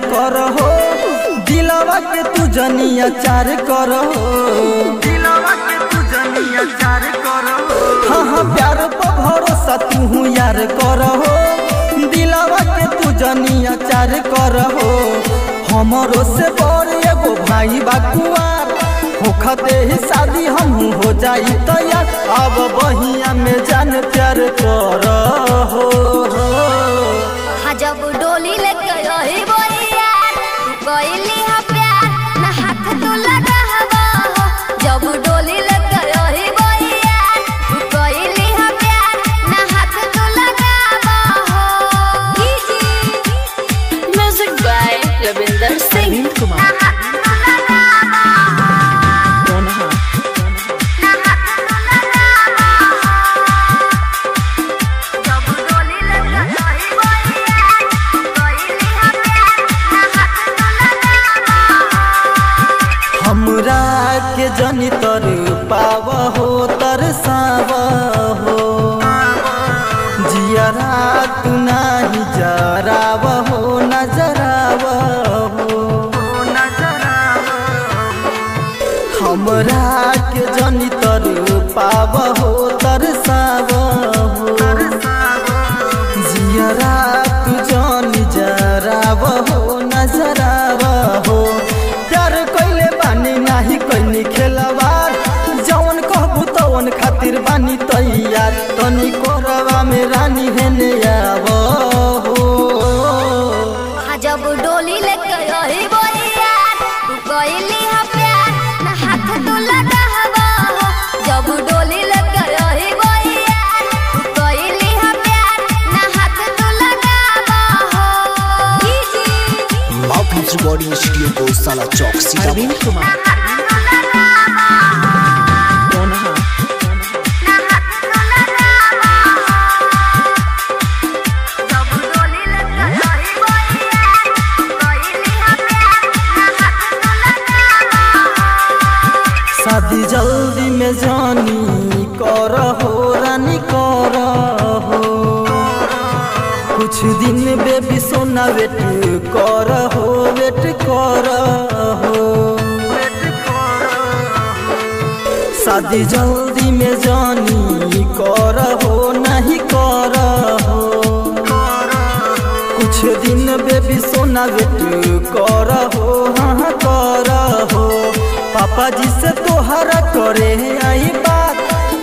करहो, दिलवा के तू जनिया चार करहो, दिलवा के तू जनिया चार करहो। हाँ हाँ प्यार पर भरोसा तू यार करहो, दिलवा के तू जनिया चार करहो। हमरो से बड़ एगो भाई बाकुआर, होखते ही शादी हम हो जाई तैयार, अब बहिया में जान प्यार करहो। जब डोली लेके रही बोलिया कोइली हा प्यार ना हाथ तू लगावा हो। जब डोली लेके रही बोलिया कोइली हा प्यार ना हाथ तू लगावा हो। Music by Ravinder Singh Kumar. हमरा के जनी तर पाव हो तरसाव हो, जियरा तू नाही जराव हो नजराव हो। हमरा के जनी तर पाव हो तरसाव हो, जियरा तू जनी जराव हो नजराव हो। नाही कहीं खेलवार, जवन कहबू तवन खातिर बानी तैयार, तनी कोरवा में रानी हेने आवो हो। जब डोली लेके रही बोलिया तू कोइली हा प्यार ना हाथ तू लगावा हो। जब डोली लेके रही बोलिया तू कोइली हा प्यार ना हाथ तू लगावा हो। माउथ रिकॉर्डिंग स्टूडियो को साला चौक सीतापुर। शादी जल्दी में जानी करहो रानी करहो, कुछ दिन बेबी सोना वेट करहो वेट करहो। शादी जल्दी में जानी करहो नहीं करहो, कुछ दिन बेबी सोना वेट करहो हाँ करहो। पापा जी से तोहरा करे आई बात,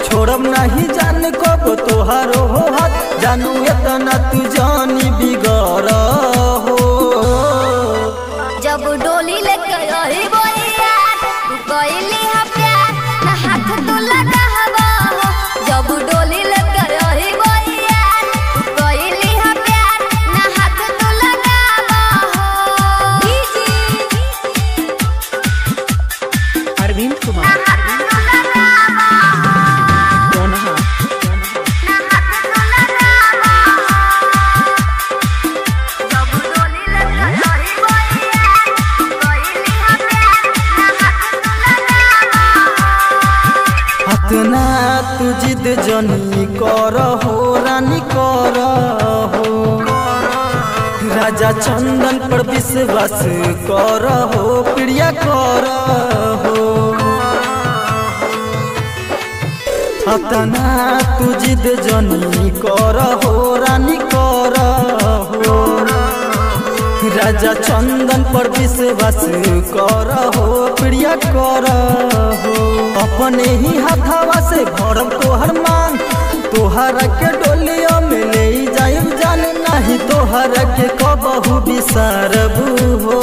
छोड़ब नहीं जान कब तोहरो हो हाथ, जानू इतना तू जानी बिगड़ हो। जब डोली लेके रही बोलिया तू कोइली हा प्यार ना हाथ तू लगावा हो। जब डोली लेके रही बोलिया तू कोइली हा प्यार ना हाथ तू लगावा हो। अरविंद कुमार। हतना तू जिद जनी करहो रानी करहो, राजा चंदन पर विश्वास करहो प्रिया करहो। हतना तू जिद जनी करहो रानी करहो, राजा चंदन पर विश्वास करहो प्रिया करहो। अपने ही हाथवा से भरम तोहर मान, तोहरा के डोलिया में ले जाइब जान, नहीं तोहरा के कबहू बिसारबू हो।